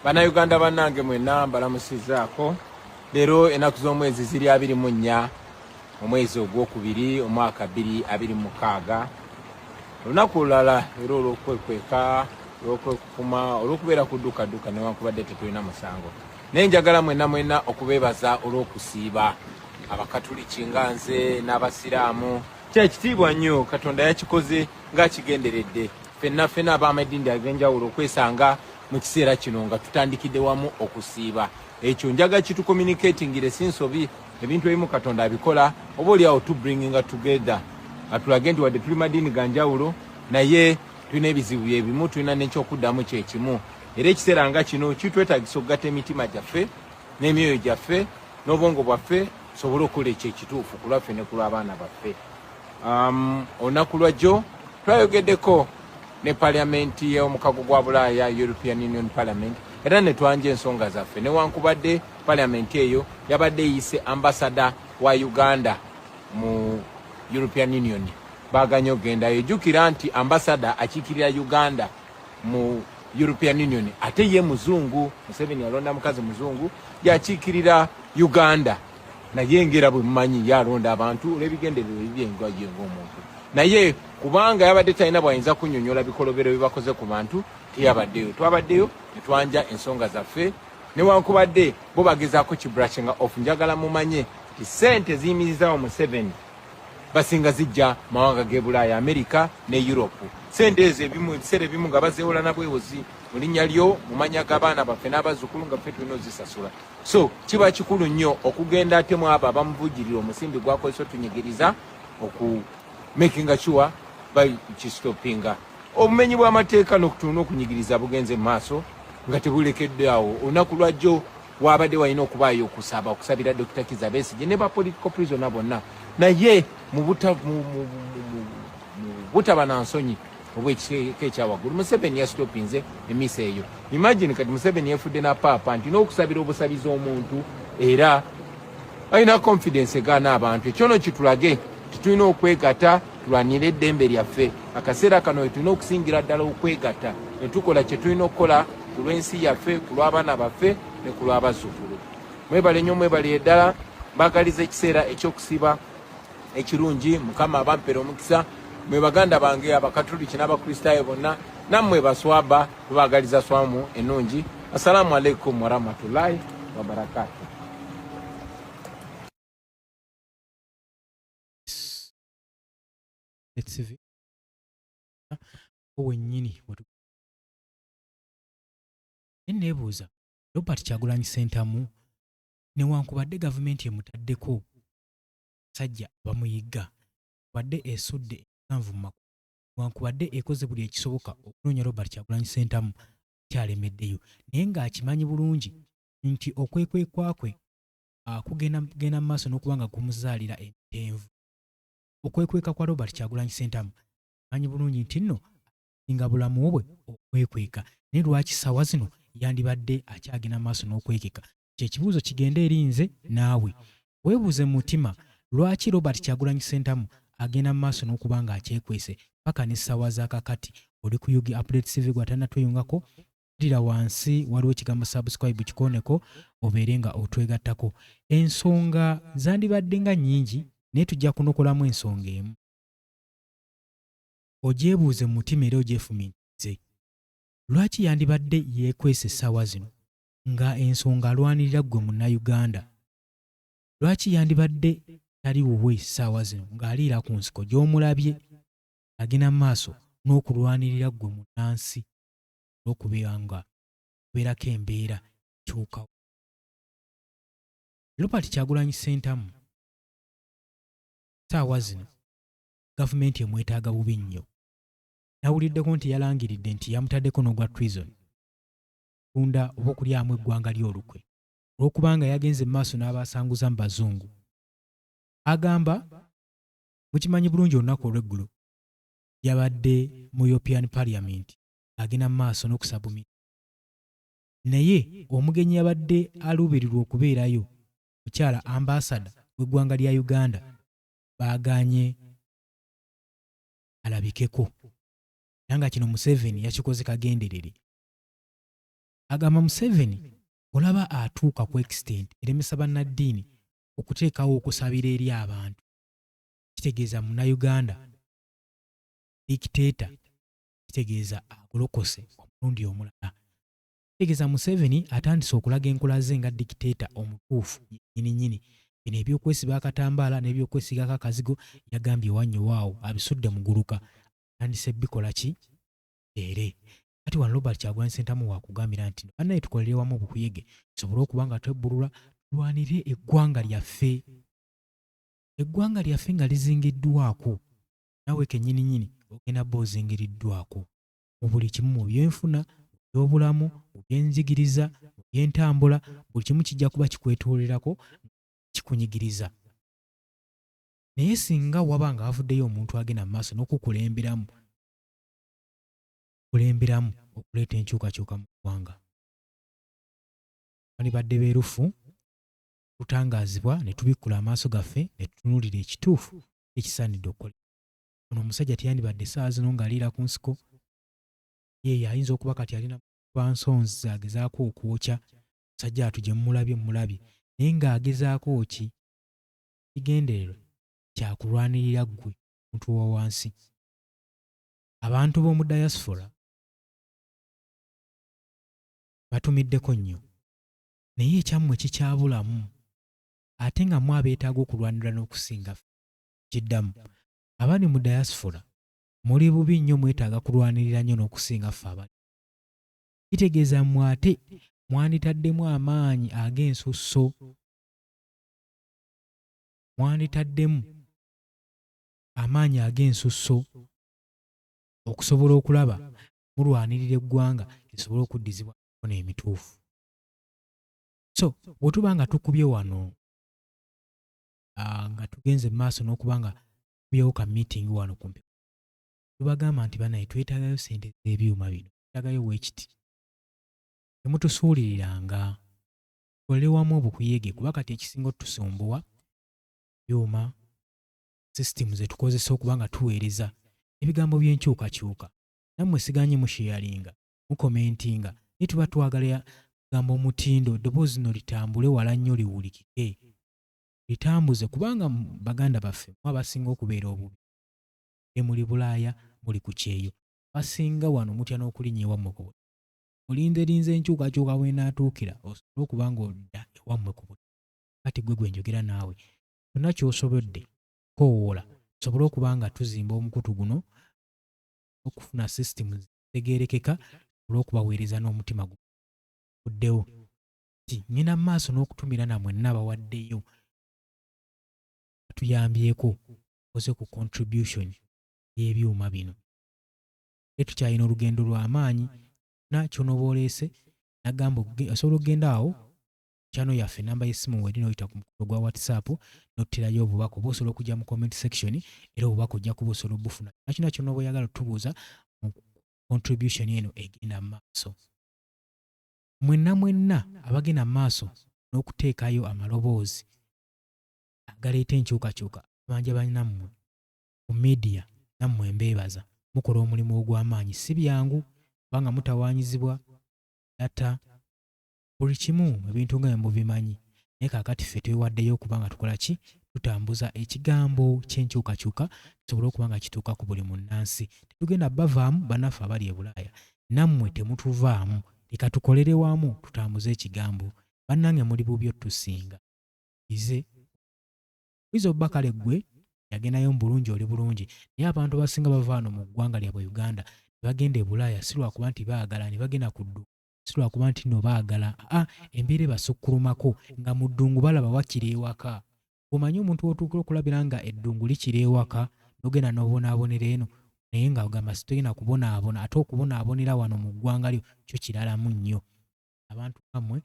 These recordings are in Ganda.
Bannayuganda bannange mwenna mbalamusizaako. Leero ennaku z'omwezi ziri 24 omwezi ogwokubiri omwaka 2026. Olunaku olulala era olw'okwekweka olw'okwekukuma olw'okubeera ku dduukadduuka newankubadde tetulina musango. Naye njagala mwenna okubeebaza olw'okusiiba abakatuliki nga nze n'abasiraamu. Kyekitiibwa nnyo Katonda yakikoze ng'akigenderedde. Ffenna ab'amadini ag'enjawulo okwesanga mu kiseera kino nga tutandikidde wamu okusiiba. Ekyo njaga kitucommunicatingire sinsobi ebintu ebimu Katonda abikola oba oliawo to bringing together. Atulage nti wadde tuli madiini ga njawulo naye tulina ebizibu ebimu, tulina n'ekyokuddamu kyekimu. Era ekiseera nga kino kitwetagisa okugatta emitima gyaffe n'emyoyo gyaffe n'obwongo bwaffe tusobole okukola ekyo ekituufu ku lwaffe ne ku lw'abaana baffe. Olunaku lwajjo twayogeddeko ne Paliamenti y'omukago gwa Bulaaya, European Union Parliament, era ne twanja ensonga zaffe newankubadde Paliamenti eyo yabadde eyise ambasada wa Uganda mu European Union. Baaganye ogendayo. Jjukira nti ambasada akiikirira Uganda mu European Union ate ye muzungu. Museveni yalonda mukazi muzungu yakiikirira Uganda, naye ngera bwe mumanyi yalonda abantu olw'ebigendererwa eby'engwaye ng'omuntu. Naye kubanga yabadde talina bwayinza kunnyonnyola bikolobero bibakoze ku bantu teyabaddeyo. Twabaddeyo ne twanja ensonga zaffe newankubadde bo bagezaako kibrushinga off. Njagala mumanye ti ssente ziyimirizaawo Museveni basinga zijja mawanga g'e Bulaaya, Amerika ne Europe. Ssente ezo ebiseera ebimu nga bazeewola na bwewozi mu linnya lyo, mu mannya g'abaana baffe n'abazzukulu nga ffe tulina ozisasula. So kiba kikulu nnyo okugenda ate mu abo abamuvujjirira omusimbi gwakozesa otunyigiriza making sure bakistopinga. Obumenyi bw'amateeka n'okutuna okunyigiriza bugenze mu maaso nga tebulekedde awo. Olunaku lwajjo wabadde walina okubaayo okusabira Dr. Kizza Besigye ne ba political prisoner bonna, naye mu butaba na nsonyi obw'ekika ekyawaggulu Museveni yasitopinze emisa eyo. Imagine kati Museveni yefudde na paapa nti n'okusabira obusabizi omuntu era alina confidence egaana abantu. Ekyono kitulage tulina okwegatta tulwanire eddembe lyaffe. Akaseera kano tulina okusingira ddala okwegatta ne tukola kye tulina okukola ku lw'ensi yaffe, ku lw'abaana baffe ne ku lw'abazzukulu. Mwebale nnyo, mwebale ddala. Mbagaliza ekiseera eky'okusiba ekirungi. Mukama abampera omukisa. Mwe baganda bange abakatuliki n'abakristaayo bonna, nammwe baswaba tubagaliza swamu ennungi. Assalamu alaikum warahmatullahi wabarakatuh. Etsivi owennyini nebuuza Robert Kyagulanyi Ssentamu newankubadde gavumenti emutaddeko sajja bamuyigga wadde esudde ensanvu mu makubo newankubadde ekoze buli ekisoboka okunoonya Robert Kyagulanyi Ssentamu kyalemeddeyo, naye ng'akimanyi bulungi nti okwekwekwa kugenda mu maaso n'okuba nga kumuzaalira entenvu. Okwekweka kwa Robert Kyagulanyi Ssentamu manyi bulungi nti nno nga bulamu bwe okwekweka, naye lwaki ssaawa zino yandibadde akyagenda maaso n'okwekeka? Kyekibuuzo kigenda eri nze naawe. Weebuuze mu mutima lwaki Robert Kyagulanyi Ssentamu agenda mu maaso n'okuba nga akyekwese paka n'essaawa z'akakati. Oli ku Yugi Update TV gw'atannatweyungako, ddira wansi waliwo ekigambo subscribe kikooneko obeere nga otwegattako. Ensonga zandibadde nga nnyingi naye tujja kunokolamu ensonga emu. Ogyebuuze mu mutima era ogyefumiitirize. Lwaki yandibadde yeekwese essaawa zino nga ensonga alwanirira ggwe munnayuganda? Lwaki yandibadde tali wuwe essaawa zino ng'aliira ku nsiko gy'omulabye agenda mu maaso n'okulwanirira ggwe munnansi olw'okubeera nga kubeerako embeera kyukawo? Robert Kyagulanyi Ssentamu ssaawa zino gavumenti emwetaaga bubi nnyo. Nawuliddeko nti yalangiridde nti yamutaddeko n'ogwa treason, tunda oba okulyamu eggwanga ly'olukwe olw'okubanga yagenze mu maaso n'abasanguza mu bazungu. Agamba mukimanyi bulungi olunaku olw'eggulo yabadde mu European Parliament agenda mu maaso n'okusabumira, naye omugenyi yabadde aluubirirwa okubeerayo mukyala ambasada w'eggwanga lya Uganda baaganye alabikeko. Nanga kino Museveni yakikoze kagenderere. agamba Museveni olaba atuuka ku extent eremesa bannaddiini okuteekawo okusabira eri abantu, kitegeeza munnayuganda dikiteeta, kitegeeza agolokose omulundi omulala. Kitegeeza Museveni atandise okulaga enkola ze nga dikiteeta omutuufu nnyini. Bino ebyokwesiba akatambaala n'ebyokwesiga akazigo yagambye wannyo waawo abisudde mu guluka, atandise bikola ki leere. Kati wano Robert Kyagulanyi Ssentamu wakugambira nti bannaye tukolere wamu bukuyege tusobole okuba nga twebbulula, tulwanire eggwanga lyaffe. Eggwanga lyaffe nga lizingiddwako, naawe kennyini ogenda bba ozingiriddwako mu buli kimu, mu byenfuna, mu byobulamu, mu byenzigiriza, mu byentambula, buli kimu kijja kuba kikwetoolerako kikunyigiriza. Naye singa waba nga wavuddeyo omuntu agenda mu maaso n'okukulemberamu okuleeta enkyukakyuka mu ggwanga, bandibadde beerufu tutangaazibwa ne tubikkula amaaso gaffe ne tutunuulira ekituufu ekisaanidde okukola. Ono omusajja teyandibadde essaawa zino ng'aliira ku nsiko, ye ayinza okuba kati alina bansonzi agezaako okwokya. Musajja atu gye mulabye naye ng'agezaako ki? Kigendererwa kyakulwanirira ggwe omuntu wa wansi. Abantu b'omu diaspora batumiddeko nnyo, naye ekyammwe kikyabulamu ate nga mwe abeetaaga okulwanirira n'okusinga kiddamu. Abali mu diaspora muli bubi nnyo, mwetaaga kulwanirira nnyo n'okusinga ffe abali. Kitegeeza mmwe ate mwanditaddemu amaanyi ag'ensusso, okusobola okulaba mulwanirira eggwanga lisobole okuddizibwa mu mikono emituufu. So bwe tuba nga tukubye wano nga tugenze mu maaso n'okuba nga tukubyewo ka meeting wano kumpi, tubagamba nti bannaye twetaagayo ssente z'ebyuma bino, twetaagayo weekiti. Temutusuuliriranga, tukolere wamu obukuyege, kuba kati ekisinga otusumbuwa byuma, sisitimu ze tukozesa okuba nga tuweereza ebigambo by'enkyukakyuka. Nammwe siganye musheyalinga, mukomentinga, naye tuba twagala gamba omutindo, eddoboozi lino litambule wala nnyo liwulikike, litambuze, kubanga baganda baffe mwe abasinga okubeera obubi. Muli Bulaaya, muli ku kyeyo, basinga wano mutya n'okulinnya ewammwe ku butaka. Olinzerinze enkyukakyuka w'enaatuukira osobole okuba ng'odda ewammwe ku butaka. Kati gwe njogera naawe, kyonna ky'osobodde koowoola tusobole okuba nga tuzimba omukutu guno, okufuna sisitimu zitegeerekeka, tusobole okubaweereza n'omutima guddewo. Ti ngenda mu maaso n'okutumira nammwe nnabawaddeyo, batuyambyeko oze ku contribution y'ebyuma bino. Tukyalina olugendo lw'amaanyi, ky'onooba oleese nagamba osobola okugenda awo kyano yaffe, namba y'essimu weerina oyita ku mukutu gwa WhatsApp n'otterayo obubaka oba osobola okujja mu comment section, era obubaka ojja kuba osobola obufuna. Nakina ky'onooba oyagala tubuuza mu contribution eno egenda mu maaso. Mwenna abagenda mu maaso n'okuteekayo amaloboozi agaleeta enkyukakyuka, abanja bannammwe mu media, nammwe mbeebaza, mukola omulimu ogw'amaanyi. Si byangu kubanga mutawaanyizibwa data, buli kimu ebintu nga mubimanyi, naye kaakati ffe twewaddeyo okuba nga tukola ki? Tutambuza ekigambo ky'enkyukakyuka kisobole okuba nga kituuka ku buli munnansi. Tetugenda bavaamu bannaffe abali e Bulaaya, nammwe temutuvaamu. Leka tukolere wamu tutambuze ekigambo. Bannange muli bubi otusinga. Oyinza obba kale ggwe yagendayo mu bulungi, oli bulungi, naye abantu abasinga bava wano mu ggwanga lyabwe Uganda ne bagenda e Bulaaya si lwakuba nti baagala, ne bagenda ku ddungu si lwakuba nti nno baagala. Embeera ebasukkulumako nga mu ddungu balaba wakiri ewaka. Omanyi omuntu w'otuukira okulabira nga eddungu likiri ewaka n'ogenda n'obonaabonera eno, naye nga ogamba sitogenda kubonaabona, ate okubonaabonera wano mu ggwanga lyo kyo kiralamu nnyo. Abantu bammwe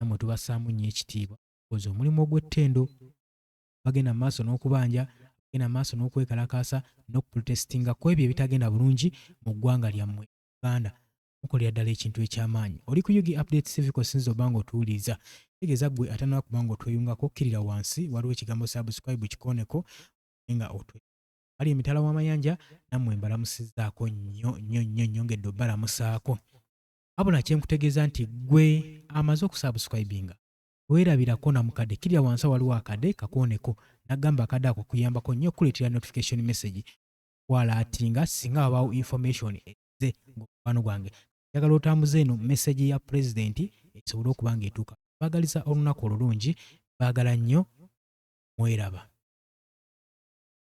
nammwe tubassaamu nnyo ekitiibwa, koza omulimu ogw'ettendo. Bagenda mu maaso n'okubanja, bagenda mu maaso n'okwekalakaasa n'okuprotestinga ku ebyo ebitagenda bulungi mu ggwanga lyammwe Uganda. Mukolera ddala ekintu eky'amaanyi. Oli ku Yugi Update TV sinza oba nga otuwuliriza. Tegeeza ggwe atanaba kuba nga otweyungako, kkirira wansi waliwo ekigambo subscribe kikooneko nga otwe. Ali emitala w'amayanja nammwe mbalamusizzaako nnyo ng'edde obbalamusaako. abula kyenkutegeeza nti gwe amaze okusubscribinga weerabirako na mukadde kirya wansi waliwo akadde kakooneko nagamba akadde ako kuyambako nnyo okukuleetera notification message walaatinga singa wabaawo information ezze ng'omukwano gwange njagala otambuze eno message ya pulezidenti esobole okuba ng'etuuka baagaliza olunaku olulungi baagala nnyo mweraba